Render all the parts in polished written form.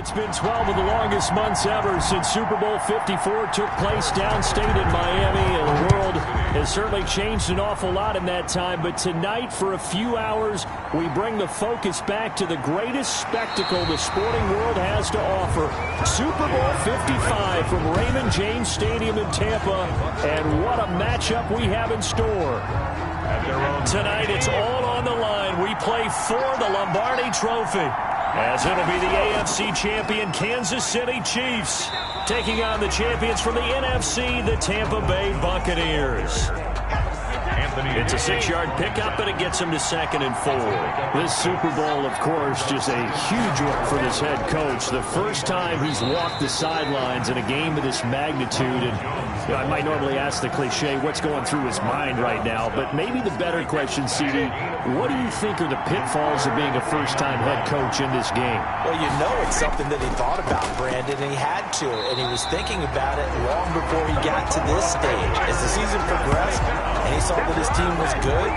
It's been 12 of the longest months ever since Super Bowl 54 took place downstate in Miami, and the world has certainly changed an awful lot in that time. But tonight, for a few hours, we bring the focus back to the greatest spectacle the sporting world has to offer. Super Bowl 55 from Raymond James Stadium in Tampa, and what a matchup we have in store. Tonight, it's all on the line. We play for the Lombardi Trophy, as it'll be the AFC champion Kansas City Chiefs taking on the champions from the NFC, the Tampa Bay Buccaneers. It's a 6-yard pickup, and it gets him to 2nd and 4. This Super Bowl, of course, just a huge one for this head coach. The first time he's walked the sidelines in a game of this magnitude. And I might normally ask the cliche, what's going through his mind right now? But maybe the better question, CD, what do you think are the pitfalls of being a first-time head coach in this game? Well, you know it's something that he thought about, Brandon, and he had to. And he was thinking about it long before he got to this stage. As the season progressed, and he saw that his team was good,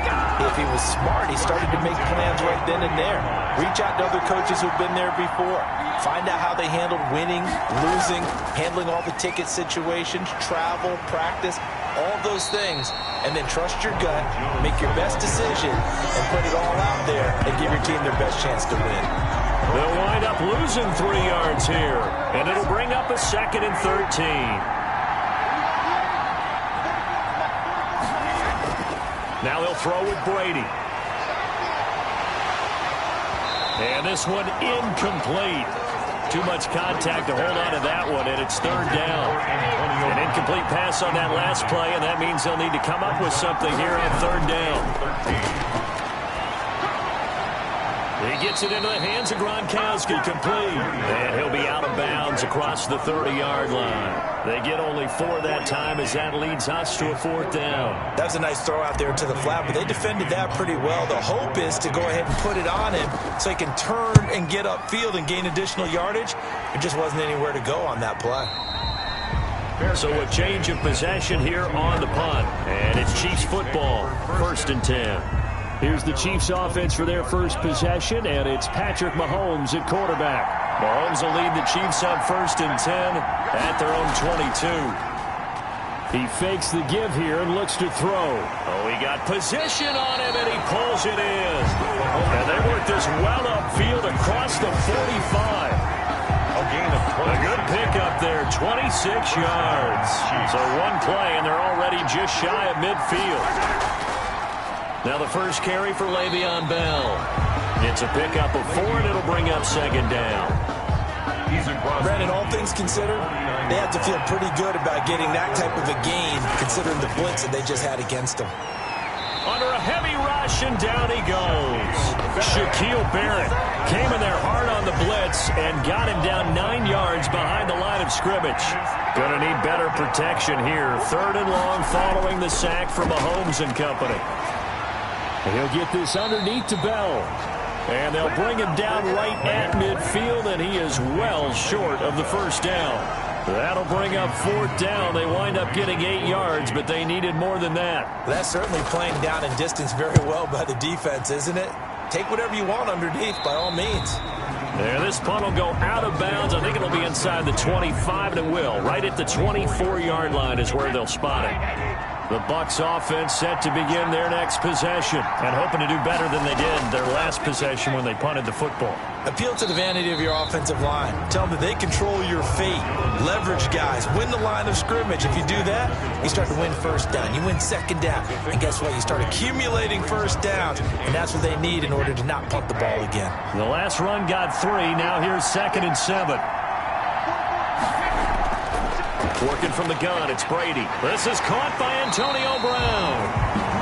if he was smart, he started to make plans right then and there. Reach out to other coaches who've been there before. Find out how they handled winning, losing, handling all the ticket situations, travel, practice, all those things. And then trust your gut, make your best decision, and put it all out there and give your team their best chance to win. They'll wind up losing 3 yards here, and it'll bring up a 2nd and 13. Now they'll throw with Brady. And this one incomplete. Too much contact to hold on to that one, and it's 3rd down. An incomplete pass on that last play, and that means they'll need to come up with something here on 3rd down. He gets it into the hands of Gronkowski, complete. And he'll be out of bounds across the 30-yard line. They get only 4 that time as that leads us to a 4th down. That was a nice throw out there to the flat, but they defended that pretty well. The hope is to go ahead and put it on him so he can turn and get upfield and gain additional yardage. There just wasn't anywhere to go on that play. So a change of possession here on the punt. And it's Chiefs football, 1st and 10. Here's the Chiefs offense for their first possession, and it's Patrick Mahomes at quarterback. Mahomes will lead the Chiefs on 1st and 10 at their own 22. He fakes the give here and looks to throw. Oh, he got position on him, and he pulls it in. And they work this well upfield across the 45. A gain of 20. A good pickup there, 26 yards. So one play, and they're already just shy of midfield. Now the first carry for Le'Veon Bell. It's a pickup of 4, and it'll bring up 2nd down. Brandon, all things considered, they have to feel pretty good about getting that type of a gain, considering the blitz that they just had against them. Under a heavy rush, and down he goes. Shaquille Barrett came in there hard on the blitz and got him down 9 yards behind the line of scrimmage. Gonna need better protection here. 3rd and long following the sack from Mahomes and company. He'll get this underneath to Bell. And they'll bring him down right at midfield, and he is well short of the 1st down. That'll bring up 4th down. They wind up getting 8 yards, but they needed more than that. That's certainly playing down in distance very well by the defense, isn't it? Take whatever you want underneath, by all means. There, this punt will go out of bounds. I think it'll be inside the 25, and it will. Right at the 24-yard line is where they'll spot it. The Bucs offense set to begin their next possession, and hoping to do better than they did their last possession when they punted the football. Appeal to the vanity of your offensive line. Tell them that they control your fate. Leverage guys. Win the line of scrimmage. If you do that, you start to win 1st down. You win 2nd down. And guess what? You start accumulating 1st downs, and that's what they need in order to not punt the ball again. The last run got 3. Now here's 2nd and 7. Working from the gun, it's Brady. This is caught by Antonio Brown.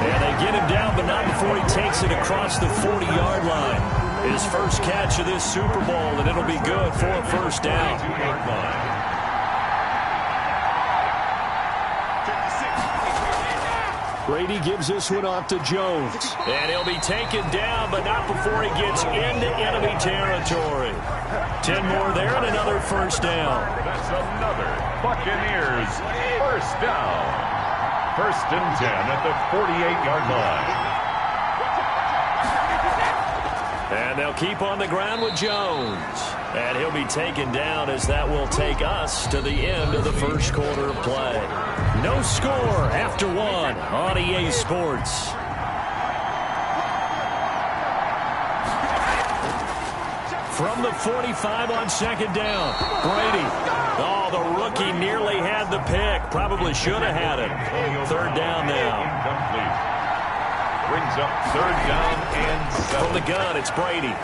And they get him down, but not before he takes it across the 40-yard line. His first catch of this Super Bowl, and it'll be good for a 1st down. Brady gives this one off to Jones. And he'll be taken down, but not before he gets into enemy territory. 10 more there and another 1st down. That's another Buccaneers 1st down. 1st and 10 at the 48-yard line. And they'll keep on the ground with Jones. And he'll be taken down as that will take us to the end of the first quarter of play. No score after one on EA Sports. From the 45 on second down, Brady. Oh, the rookie nearly had the pick. Probably should have had it. Third down now. Incomplete. Brings up third down and 7. From the gun, it's Brady.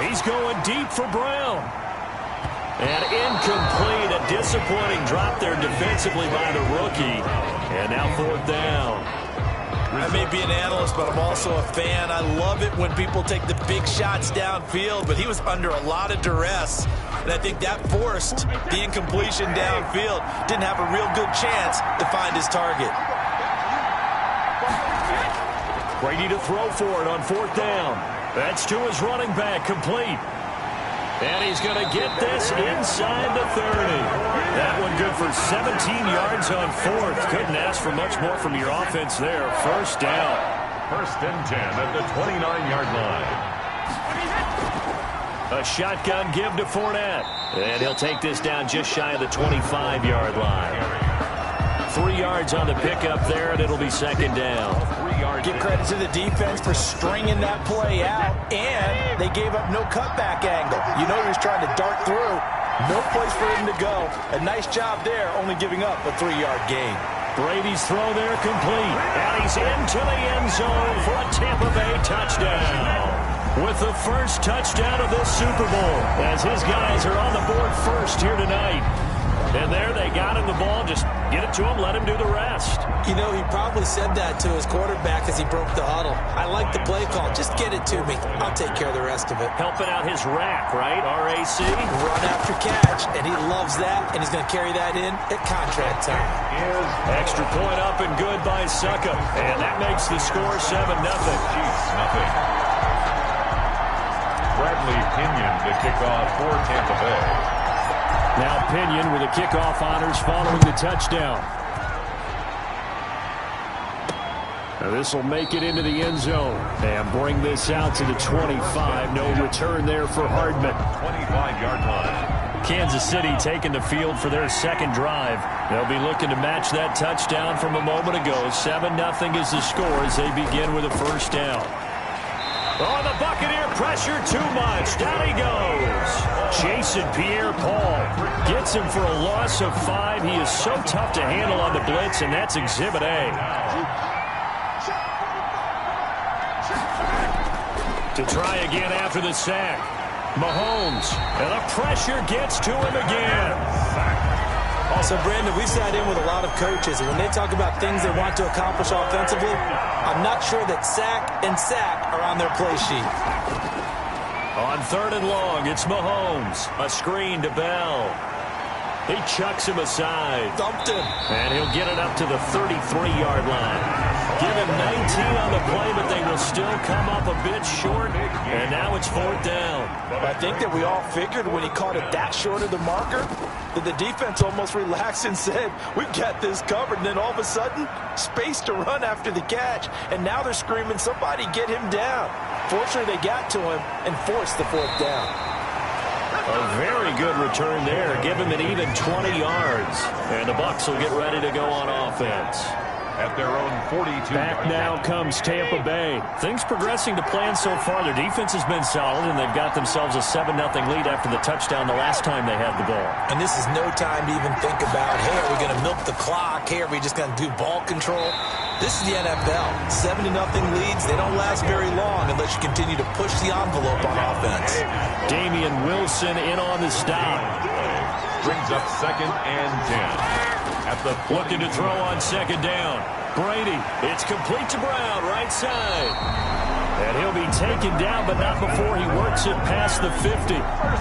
He's going deep for Brown. And incomplete. A disappointing drop there defensively by the rookie. And now fourth down. I may be an analyst, but I'm also a fan. I love it when people take the big shots downfield, but he was under a lot of duress. And I think that forced the incompletion downfield. Didn't have a real good chance to find his target. Brady to throw for it on fourth down. That's to his running back, complete. And he's going to get this inside the 30. That one good for 17 yards on fourth. Couldn't ask for much more from your offense there. First down. First and 10 at the 29-yard line. A shotgun give to Fournette. And he'll take this down just shy of the 25-yard line. 3 yards on the pickup there, and it'll be second down. Give credit to the defense for stringing that play out, and they gave up no cutback angle. You know he was trying to dart through. No place for him to go. A nice job there, only giving up a 3-yard gain. Brady's throw there complete, and he's into the end zone for a Tampa Bay touchdown. With the first touchdown of this Super Bowl, as his guys are on the board first here tonight. And there they got him the ball. Just get it to him, let him do the rest. You know, he probably said that to his quarterback as he broke the huddle. I like the play call. Just get it to me. I'll take care of the rest of it. Helping out his rack, right? RAC. Run after catch, and he loves that, and he's going to carry that in at contract time. Extra point up and good by Succa. And that makes the score 7-0. Nothing. Bradley Pinion to kick off for Tampa Bay. Now Pinion with the kickoff honors following the touchdown. Now this will make it into the end zone and bring this out to the 25. No return there for Hardman. 25-yard line. Kansas City taking the field for their second drive. They'll be looking to match that touchdown from a moment ago. 7-0 is the score as they begin with a first down. Oh, the Buccaneer pressure too much. Down he goes. Chasing Pierre-Paul. Gets him for a loss of 5. He is so tough to handle on the blitz, and that's Exhibit A. To try again after the sack. Mahomes. And the pressure gets to him again. Also, Brandon, we sat in with a lot of coaches, and when they talk about things they want to accomplish offensively, I'm not sure that sack and sack are on their play sheet. On third and long, it's Mahomes. A screen to Bell. He chucks him aside. Dumped him. And he'll get it up to the 33-yard line. Give him 19 on the play, but they will still come up a bit short. And now it's fourth down. I think that we all figured when he caught it that short of the marker that the defense almost relaxed and said, we've got this covered. And then all of a sudden, space to run after the catch. And now they're screaming, somebody get him down. Fortunately, they got to him and forced the fourth down. A very good return there. Give him an even 20 yards. And the Bucs will get ready to go on offense. At their own 42. Back now comes Tampa Bay. Things progressing to plan so far. Their defense has been solid, and they've got themselves a 7-0 lead after the touchdown the last time they had the ball. And this is no time to even think about, hey, are we going to milk the clock? Hey, are we just going to do ball control? This is the NFL. 7-0 leads. They don't last very long unless you continue to push the envelope on offense. Damian Wilson in on the stop. Brings up second and 10. At the looking to throw on second down. Brady, it's complete to Brown, right side. And he'll be taken down, but not before he works it past the 50.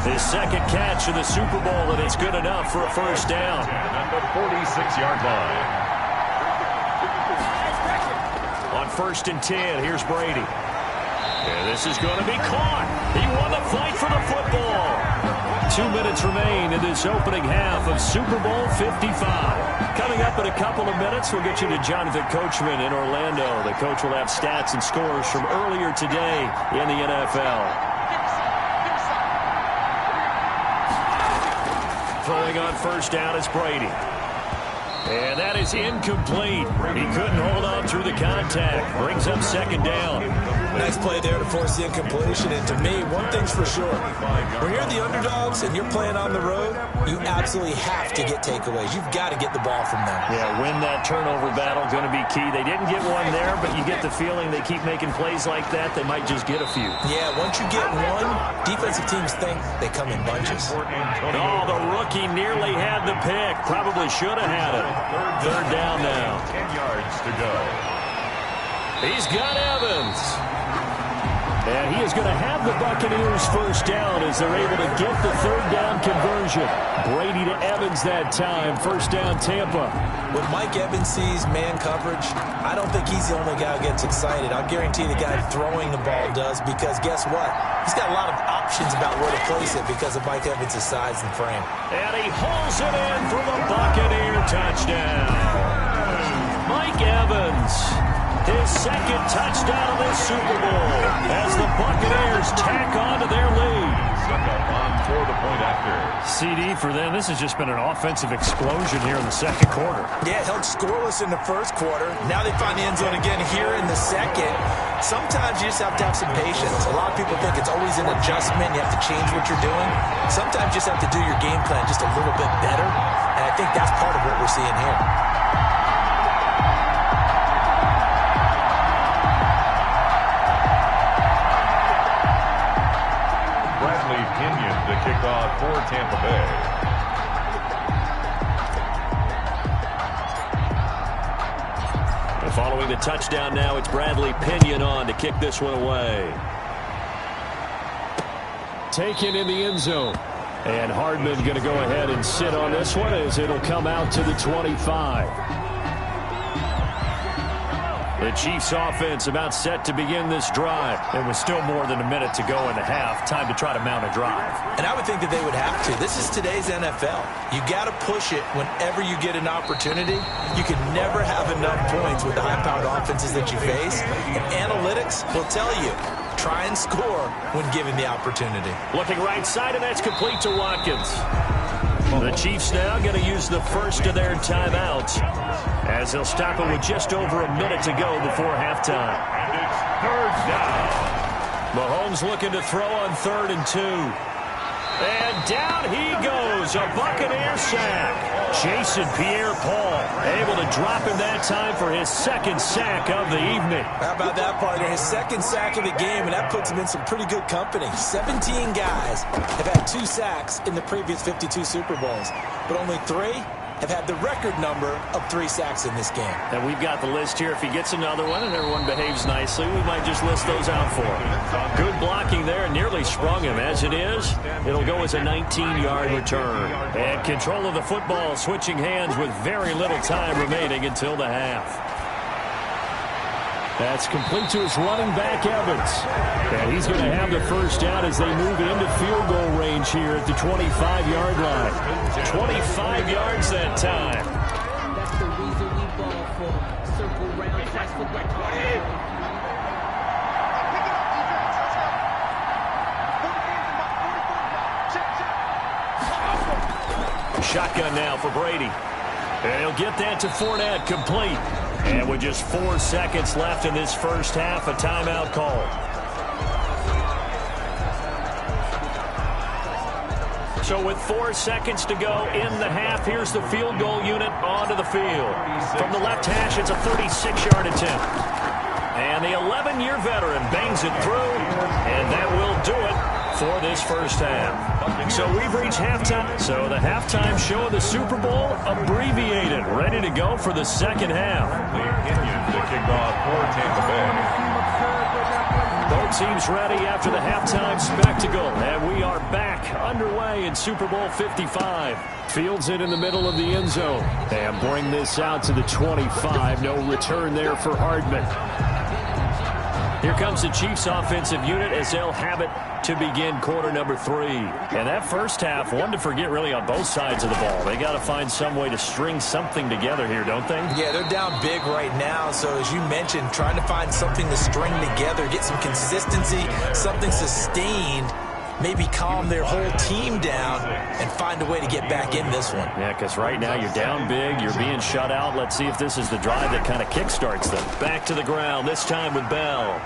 His second catch of the Super Bowl, and it's good enough for a first down. At the 46-yard line. On first and 10, here's Brady. And this is going to be caught. He won the fight for the football. 2 minutes remain in this opening half of Super Bowl 55. Coming up in a couple of minutes, we'll get you to Jonathan Coachman in Orlando. The coach will have stats and scores from earlier today in the NFL. Throwing on first down is Brady. And that is incomplete. He couldn't hold on through the contact. Brings up second down. Nice play there to force the incompletion. And to me, one thing's for sure. When you're the underdogs and you're playing on the road, you absolutely have to get takeaways. You've got to get the ball from them. Yeah, win that turnover battle, going to be key. They didn't get one there, but you get the feeling they keep making plays like that, they might just get a few. Yeah, once you get one, defensive teams think they come in bunches. Oh, the rookie nearly had the pick. Probably should have had it. Third down now. 10 yards to go. He's got Evans. And he is going to have the Buccaneers first down as they're able to get the third down conversion. Brady to Evans that time. First down, Tampa. When Mike Evans sees man coverage, I don't think he's the only guy who gets excited. I'll guarantee the guy throwing the ball does, because guess what? He's got a lot of options about where to place it because of Mike Evans' size and frame. And he hauls it in for the Buccaneer touchdown. Mike Evans, his second touchdown of this Super Bowl as the Buccaneers tack on to their lead. Stuck up on for the point after. CD for them. This has just been an offensive explosion here in the second quarter. Yeah, held scoreless in the first quarter. Now they find the end zone again here in the second. Sometimes you just have to have some patience. A lot of people think it's always an adjustment. You have to change what you're doing. Sometimes you just have to do your game plan just a little bit better. And I think that's part of what we're seeing here. Pinion to kick off for Tampa Bay. And following the touchdown now, it's Bradley Pinion on to kick this one away. Taken in the end zone. And Hardman going to go ahead and sit on this one as it'll come out to the 25. The Chiefs offense about set to begin this drive. It was still more than a minute to go in the half. Time to try to mount a drive. And I would think that they would have to. This is today's NFL. You got to push it whenever you get an opportunity. You can never have enough points with the high-powered offenses that you face. And analytics will tell you, try and score when given the opportunity. Looking right side, and that's complete to Watkins. The Chiefs now going to use the first of their timeouts as they'll stop it with just over a minute to go before halftime. And it's third down. Mahomes looking to throw on 3rd and 2. And down he goes, a Buccaneer sack. Jason Pierre-Paul able to drop him that time for his second sack of the evening. How about that, partner? His second sack of the game, and that puts him in some pretty good company. 17 guys have had 2 sacks in the previous 52 Super Bowls, but only 3 have had the record number of 3 sacks in this game. And we've got the list here. If he gets another one and everyone behaves nicely, we might just list those out for him. Good blocking there, nearly sprung him. As it is, it'll go as a 19-yard return. And control of the football switching hands with very little time remaining until the half. That's complete to his running back, Evans. And he's going to have the first down as they move into field goal range here at the 25-yard line. 25 yards that time. That's the reason we ball for. Circle round, tries for like Shotgun now for Brady. And he'll get that to Fournette, complete. And with just 4 seconds left in this first half, a timeout call. So with 4 seconds to go in the half, here's the field goal unit onto the field. From the left hash, it's a 36-yard attempt. And the 11-year veteran bangs it through, and that will do it for this first half. So we've reached halftime. So the halftime show of the Super Bowl abbreviated, ready to go for the second half. The kickoff for Tampa Bay. Both teams ready after the halftime spectacle, and we are back underway in Super Bowl 55. Fields it in the middle of the end zone, and bring this out to the 25. No return there for Hardman. Here comes the Chiefs offensive unit as they'll have it to begin quarter number 3. And that first half, one to forget really on both sides of the ball. They got to find some way to string something together here, don't they? Yeah, they're down big right now. So as you mentioned, trying to find something to string together, get some consistency, something sustained. maybe calm their whole team down and find a way to get back in this one. Yeah, because right now you're down big, you're being shut out. Let's see if this is the drive that kind of kickstarts them. Back to the ground, this time with Bell.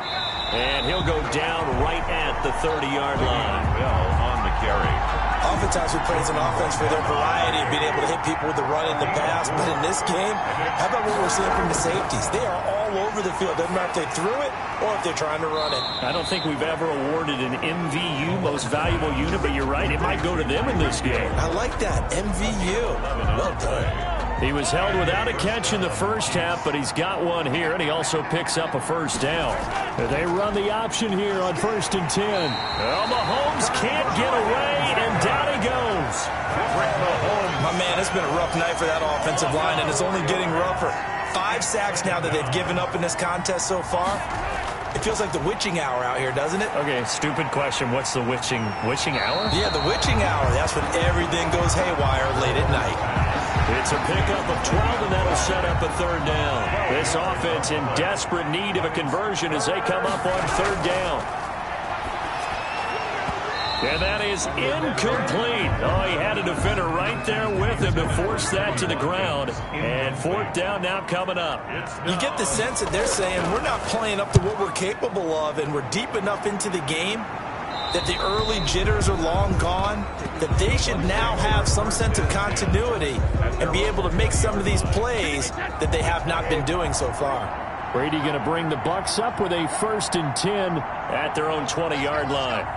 And he'll go down right at the 30-yard line. Bell on the carry. Oftentimes we praise an offense for their variety of being able to hit people with the run and the pass, but in this game, how about what we're seeing from the safeties? They are all over the field. Doesn't matter if they threw it or if they're trying to run it. I don't think we've ever awarded an MVU, most valuable unit, but you're right, it might go to them in this game. I like that, MVU. Well done. He was held without a catch in the first half, but he's got one here, and he also picks up a first down. They run the option here on 1st and 10. Well, Mahomes can't get away, and down he goes. My man, it's been a rough night for that offensive line, and it's only getting rougher. 5 sacks now that they've given up in this contest so far. It feels like the witching hour out here, doesn't it? Okay, stupid question. What's the witching hour? Yeah, the witching hour. That's when everything goes haywire late at night. It's a pickup of 12, and that'll set up a third down. This offense in desperate need of a conversion as they come up on third down. And that is incomplete. Oh, he had a defender right there with him to force that to the ground. And 4th down now coming up. You get the sense that they're saying we're not playing up to what we're capable of, and we're deep enough into the game that the early jitters are long gone, that they should now have some sense of continuity and be able to make some of these plays that they have not been doing so far. Brady going to bring the Bucs up with a 1st and 10 at their own 20-yard line.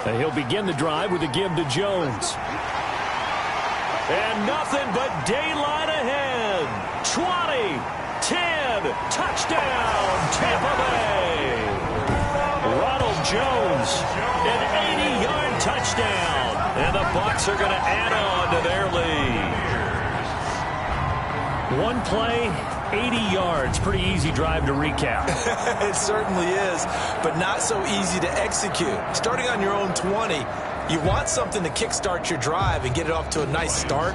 And he'll begin the drive with a give to Jones. And nothing but daylight ahead. 20, 10, touchdown, Tampa Bay. Ronald Jones, an 80-yard touchdown. And the Bucs are going to add on to their lead. One play, 80 yards. Pretty easy drive to recap. It certainly is, but not so easy to execute. Starting on your own 20, you want something to kickstart your drive and get it off to a nice start.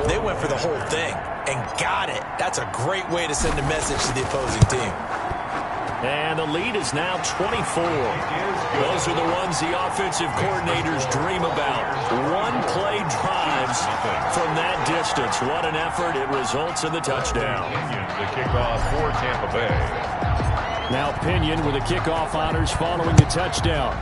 They went for the whole thing and got it. That's a great way to send a message to the opposing team. And the lead is now 24. Those are the ones the offensive coordinators dream about. One-play drives from that distance. What an effort. It results in the touchdown. The kickoff for Tampa Bay. Now Pinion with the kickoff honors following the touchdown.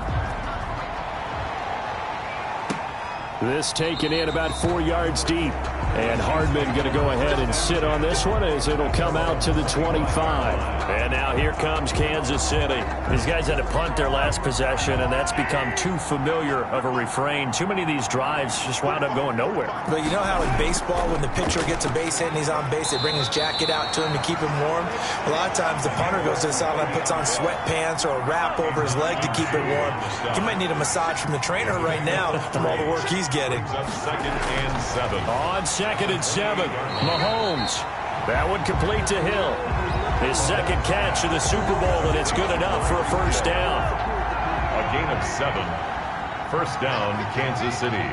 This taken in about 4 yards deep. And Hardman going to go ahead and sit on this one as it'll come out to the 25. And now here comes Kansas City. These guys had to punt their last possession, and that's become too familiar of a refrain. Too many of these drives just wound up going nowhere. But you know how in baseball, when the pitcher gets a base hit and he's on base, they bring his jacket out to him to keep him warm? A lot of times the punter goes to the sideline, puts on sweatpants or a wrap over his leg to keep it warm. He might need a massage from the trainer right now from all the work he's getting. 2nd and 7. On 2nd and 7, Mahomes. That one complete to Hill. His second catch of the Super Bowl, and it's good enough for a first down. A gain of 7. First down, Kansas City.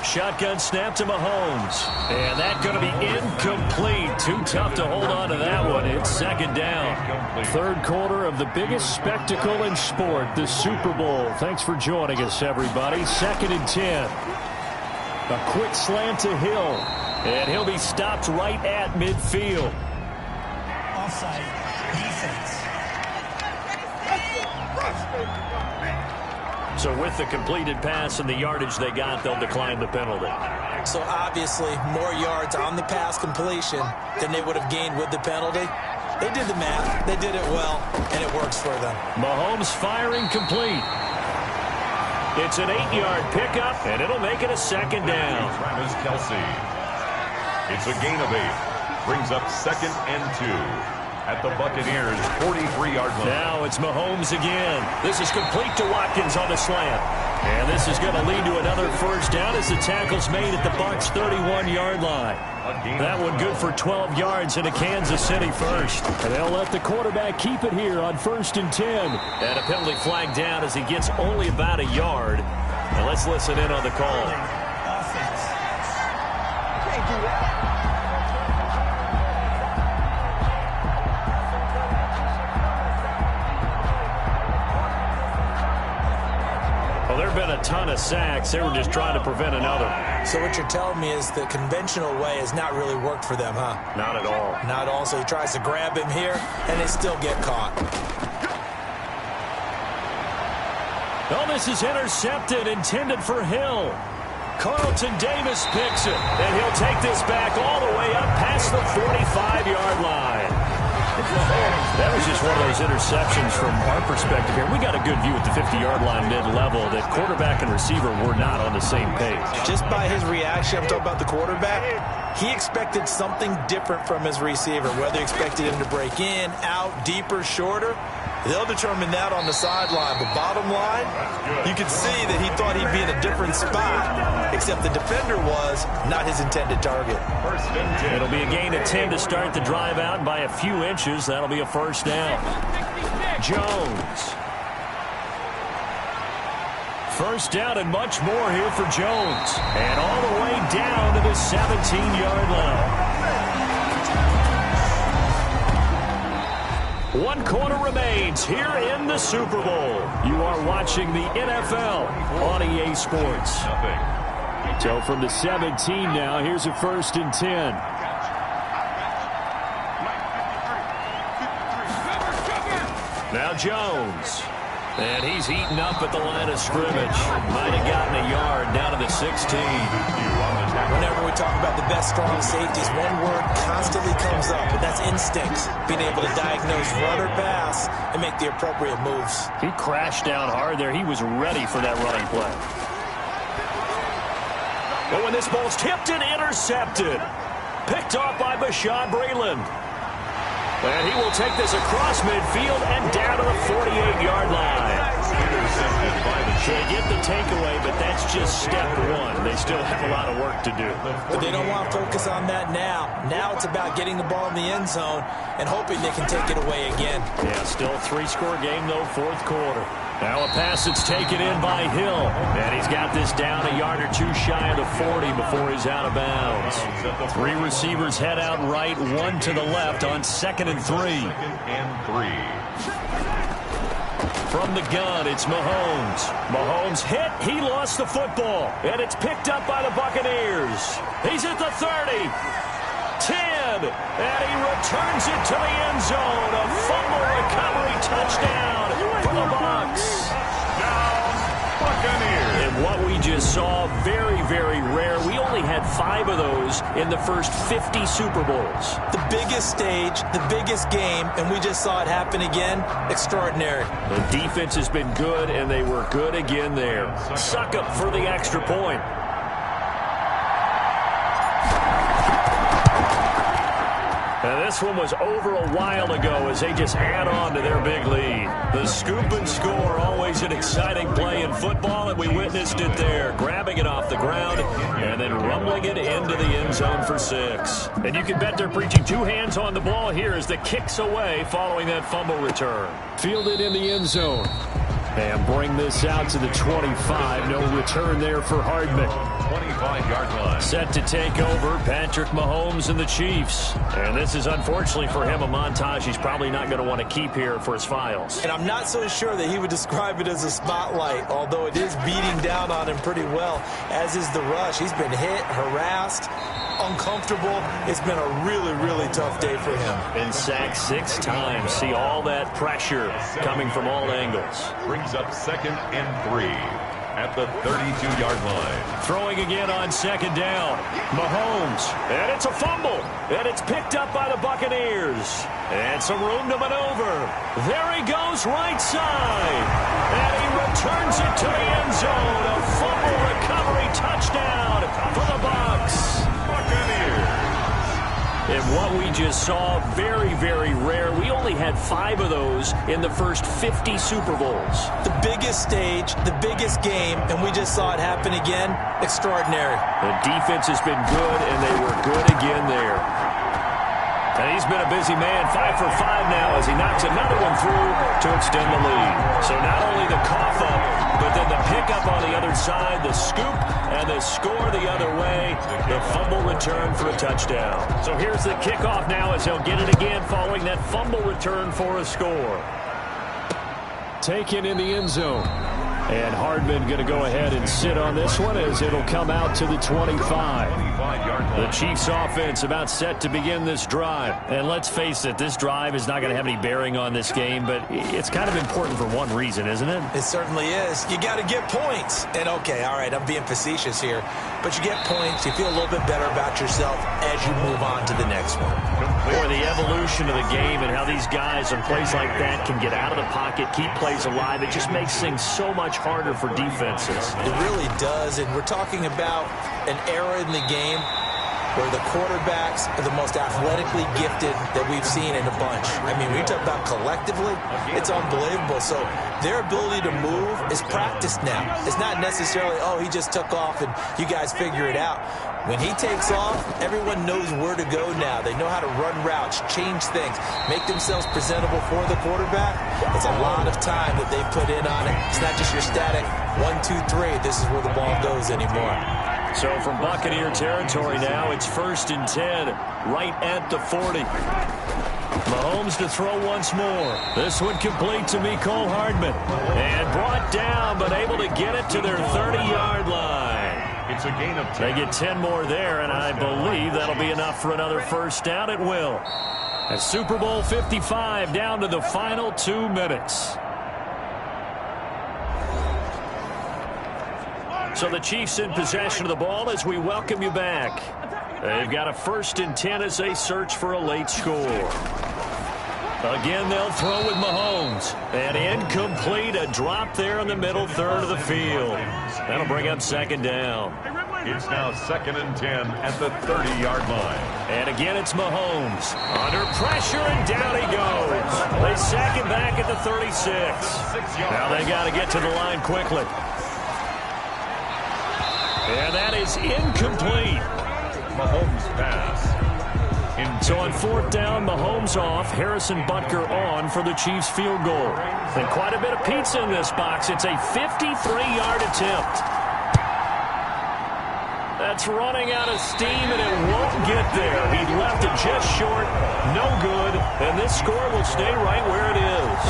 Shotgun snap to Mahomes. And that's going to be incomplete. Too tough to hold on to that one. It's 2nd down. Third quarter of the biggest spectacle in sport, the Super Bowl. Thanks for joining us, everybody. 2nd and 10. A quick slant to Hill. And he'll be stopped right at midfield. Offside defense. So with the completed pass and the yardage they got, they'll decline the penalty. So obviously more yards on the pass completion than they would have gained with the penalty. They did the math. They did it well, and it works for them. Mahomes firing complete. It's an 8-yard pickup, and it'll make it a 2nd down. Travis Kelce. It's a gain of 8. Brings up 2nd and 2. At the Buccaneers' 43-yard line. Now it's Mahomes again. This is complete to Watkins on the slant. And this is going to lead to another first down as the tackle's made at the Bucs' 31-yard line. That one good for 12 yards into Kansas City first. And they'll let the quarterback keep it here on 1st and 10. And a penalty flag down as he gets only about a yard. And let's listen in on the call. Offense. Can't do that. been a ton of sacks. They were just trying to prevent another. So what you're telling me is the conventional way has not really worked for them, huh? Not at all. Not at all. So he tries to grab him here, and they still get caught. Oh, this is intercepted, intended for Hill. Carlton Davis picks it, and he'll take this back all the way up past the 45-yard line. That was just one of those interceptions from our perspective here. We got a good view at the 50-yard line mid-level that quarterback and receiver were not on the same page. Just by his reaction, I'm talking about the quarterback, he expected something different from his receiver, whether he expected him to break in, out, deeper, shorter. They'll determine that on the sideline. But bottom line, you can see that he thought he'd be in a different spot, except the defender was not his intended target. It'll be a gain of 10 to start the drive out by a few inches. That'll be a first down. Jones. First down and much more here for Jones. And all the way down to the 17-yard line. 1 quarter remains here in the Super Bowl. You are watching the NFL on EA Sports. So from the 17 now, here's a 1st and 10. Now Jones. And he's heating up at the line of scrimmage. Might have gotten a yard down to the 16. Whenever we talk about the best strong safeties, one word constantly comes up, and that's instincts. Being able to diagnose run or pass and make the appropriate moves. He crashed down hard there. He was ready for that running play. But when this ball's tipped and intercepted. Picked off by Bashaud Breeland. And he will take this across midfield and down to the 48-yard line. They get the takeaway, but that's just step one. They still have a lot of work to do. But they don't want to focus on that now. Now it's about getting the ball in the end zone and hoping they can take it away again. Yeah, still a 3-score game, though, 4th quarter. Now a pass that's taken in by Hill. And he's got this down a yard or two shy of the 40 before he's out of bounds. 3 receivers head out right, 1 to the left on 2nd and 3. From the gun, it's Mahomes. Mahomes hit. He lost the football. And it's picked up by the Buccaneers. He's at the 30. 10. And he returns it to the end zone. A fumble recovery touchdown for the Bucs. Buccaneers. And what we just saw, very, very rare. We only had 5 of those in the first 50 Super Bowls. The biggest stage, the biggest game, and we just saw it happen again. Extraordinary. The defense has been good, and they were good again there. Suck up for the extra point. And this one was over a while ago as they just add on to their big lead. The scoop and score, always an exciting play in football, and we witnessed it there. Grabbing it off the ground and then rumbling it into the end zone for 6. And you can bet they're preaching 2 hands on the ball here as the kick's away following that fumble return. Fielded in the end zone. And bring this out to the 25. No return there for Hardman. 25-yard line. Set to take over, Patrick Mahomes and the Chiefs. And this is, unfortunately for him, a montage he's probably not going to want to keep here for his files. And I'm not so sure that he would describe it as a spotlight, although it is beating down on him pretty well, as is the rush. He's been hit, harassed, uncomfortable. It's been a really, really tough day for him. Been sacked 6 times. See all that pressure coming from all angles. Brings up 2nd and 3 at the 32-yard line. Throwing again on 2nd down. Mahomes. And it's a fumble. And it's picked up by the Buccaneers. And some room to maneuver. There he goes right side. And he returns it to the end zone. A fumble recovery touchdown for the Bucs. And what we just saw, very, very rare. We only had 5 of those in the first 50 Super Bowls. The biggest stage, the biggest game, and we just saw it happen again. Extraordinary. The defense has been good, and they were good again there. And he's been a busy man, 5 for 5 now as he knocks another one through to extend the lead. So not only the cough up, but then the pickup on the other side, the scoop, and the score the other way, the fumble return for a touchdown. So here's the kickoff now as he'll get it again following that fumble return for a score. Taken in the end zone. And Hardman going to go ahead and sit on this one as it'll come out to the 25. The Chiefs offense about set to begin this drive. And let's face it, this drive is not going to have any bearing on this game, but it's kind of important for one reason, isn't it? It certainly is. You got to get points. And okay, all right, I'm being facetious here, but you get points, you feel a little bit better about yourself as you move on to the next one. Boy, the evolution of the game and how these guys on plays like that can get out of the pocket, keep plays alive, it just makes things so much harder for defenses. It really does, and we're talking about an era in the game where the quarterbacks are the most athletically gifted that we've seen in a bunch. I mean, when you talk about collectively, it's unbelievable. So their ability to move is practiced now. It's not necessarily, oh, he just took off and you guys figure it out. When he takes off, everyone knows where to go now. They know how to run routes, change things, make themselves presentable for the quarterback. It's a lot of time that they put in on it. It's not just your static 1, 2, 3. This is where the ball goes anymore. So from Buccaneer territory now, it's 1st and 10, right at the 40. Mahomes to throw once more. This one complete to Mecole Hardman. And brought down, but able to get it to their 30-yard line. It's a gain of 10. They get 10 more there, and I believe that'll be enough for another first down. It will. At Super Bowl 55, down to the final 2 minutes. So the Chiefs in possession of the ball as we welcome you back. They've got a 1st and 10 as they search for a late score. Again, they'll throw with Mahomes. And incomplete, a drop there in the middle third of the field. That'll bring up 2nd down. It's now 2nd and 10 at the 30-yard line. And again, it's Mahomes. Under pressure, and down he goes. They sack him back at the 36. Now they got to get to the line quickly. And that is incomplete. Mahomes pass. So on 4th down, Mahomes off, Harrison Butker on for the Chiefs field goal. And quite a bit of pizza in this box. It's a 53-yard attempt. That's running out of steam, and it won't get there. He left it just short, no good, and this score will stay right where it is.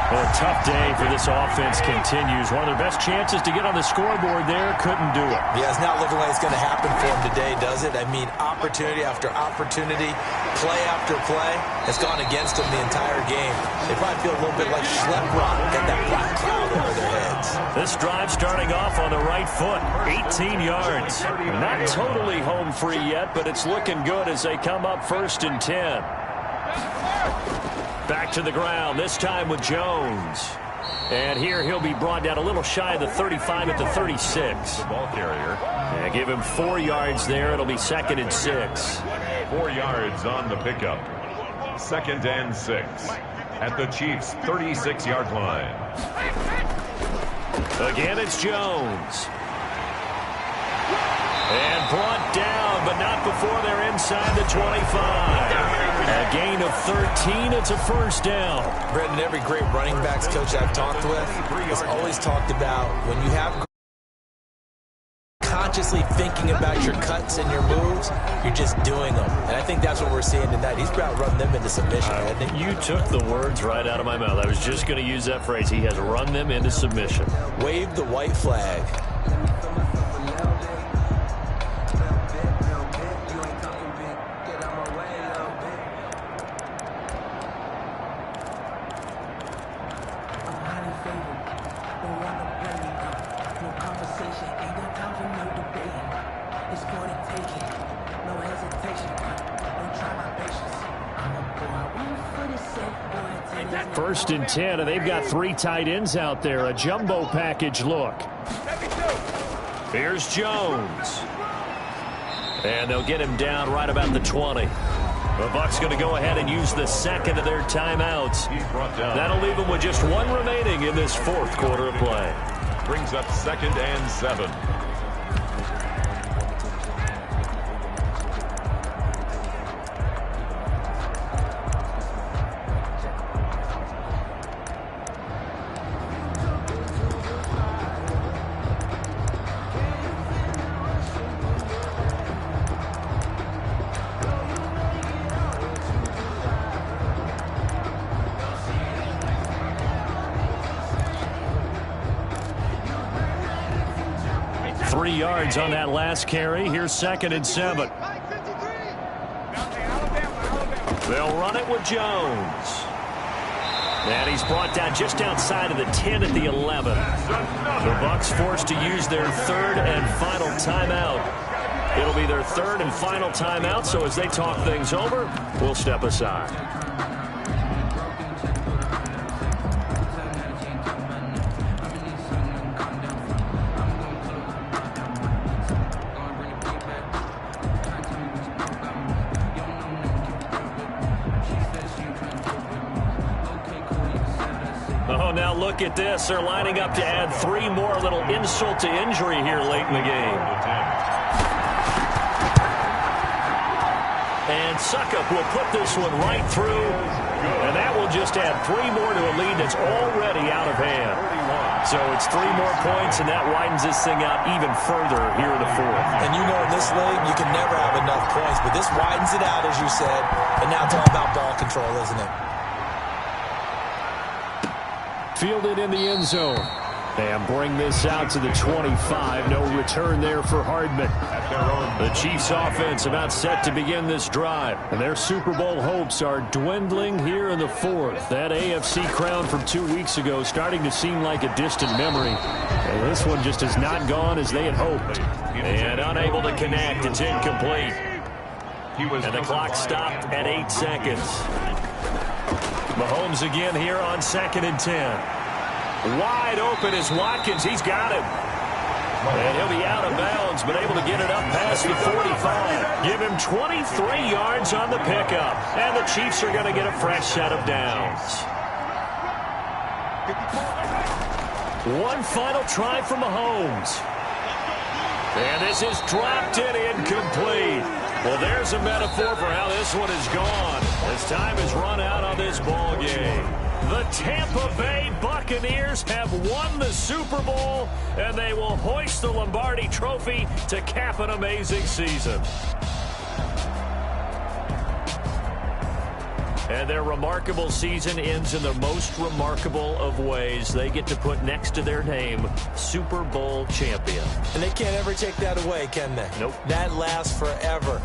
Well, a tough day for this offense continues. One of their best chances to get on the scoreboard there, couldn't do it. Yeah, it's not looking like it's going to happen for him today, does it? I mean, opportunity after opportunity, play after play has gone against them the entire game. They probably feel a little bit like Schlep Rock, got that black cloud over their heads. This drive starting off on the right foot, 18 yards. Not totally home free yet, but it's looking good as they come up 1st and 10. Back to the ground, this time with Jones. And here he'll be brought down a little shy of the 35 at the 36. The ball carrier. And give him 4 yards there. It'll be 2nd and 6. 4 yards on the pickup. 2nd and 6 at the Chiefs' 36-yard line. Again, it's Jones. And brought down, but not before they're inside the 25. A gain of 13. It's a 1st down. Brendan, every great running backs coach I've talked with has always talked about when you have consciously thinking about your cuts and your moves, you're just doing them. And I think that's what we're seeing tonight. He's about run them into submission, hasn't he? You took the words right out of my mouth. I was just going to use that phrase. He has run them into submission. Wave the white flag. First and 10, and they've got 3 tight ends out there. A jumbo package look. Here's Jones. And they'll get him down right about the 20. The Bucs going to go ahead and use the 2nd of their timeouts. That'll leave them with just 1 remaining in this 4th quarter of play. Brings up 2nd and 7. 3 yards on that last carry. Here's 2nd and 7. They'll run it with Jones. And he's brought down just outside of the 10 at the 11. The Bucs forced to use their 3rd and final timeout. It'll be their 3rd and final timeout, so as they talk things over, we'll step aside. Oh, now look at this. They're lining up to add 3 more, a little insult to injury here late in the game. And Succop will put this one right through, and that will just add 3 more to a lead that's already out of hand. So it's 3 more points, and that widens this thing out even further here in the 4th. And you know in this league, you can never have enough points, but this widens it out, as you said, and now it's all about ball control, isn't it? Fielded in the end zone. And bring this out to the 25. No return there for Hardman. The Chiefs offense about set to begin this drive. And their Super Bowl hopes are dwindling here in the 4th. That AFC crown from 2 weeks ago starting to seem like a distant memory. And this one just has not gone as they had hoped. And unable to connect. It's incomplete. And the clock stopped at 8 seconds. Mahomes again here on 2nd and 10. Wide open is Watkins. He's got him. And he'll be out of bounds, but able to get it up past the 45. Give him 23 yards on the pickup. And the Chiefs are going to get a fresh set of downs. One final try for Mahomes. And this is dropped in incomplete. Well, there's a metaphor for how this one is gone. As time has run out on this ball game. The Tampa Bay Buccaneers have won the Super Bowl, and they will hoist the Lombardi Trophy to cap an amazing season. And their remarkable season ends in the most remarkable of ways. They get to put next to their name, Super Bowl champion. And they can't ever take that away, can they? Nope. That lasts forever.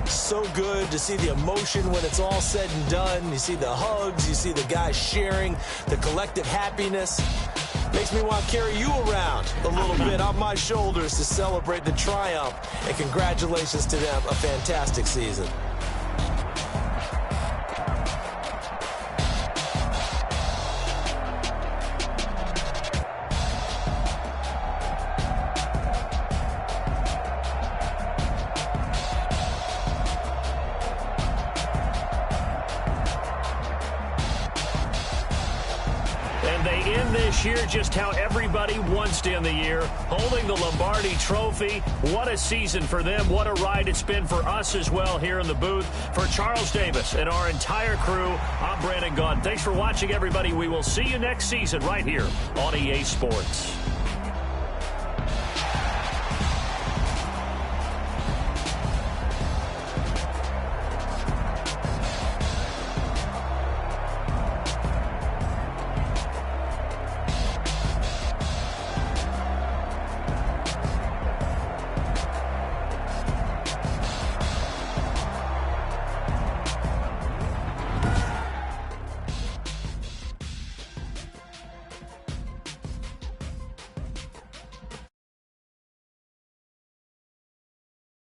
So good to see the emotion when it's all said and done. You see the hugs, you see the guys sharing, the collective happiness. Makes me want to carry you around a little bit on my shoulders to celebrate the triumph. And congratulations to them, a fantastic season. Year just how everybody wants to end the year, holding the Lombardi Trophy. What a season for them. What a ride it's been for us as well here in the booth. For Charles Davis and our entire crew, I'm Brandon Gaudin. Thanks for watching, everybody. We will see you next season right here on EA Sports.